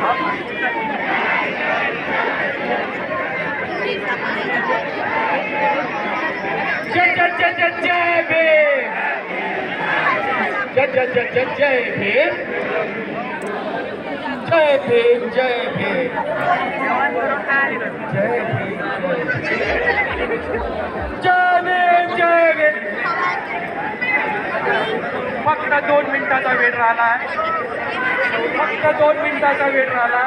जय जय जय जय जय भीम, जय जय जय जय जय भीम, जय भीम जय भीम, जय भीम जय भीम. फक्त 2 मिनिटाचा वेळ राहिला आहे, फक्त 2 मिनिटाचा वेळ राहिला.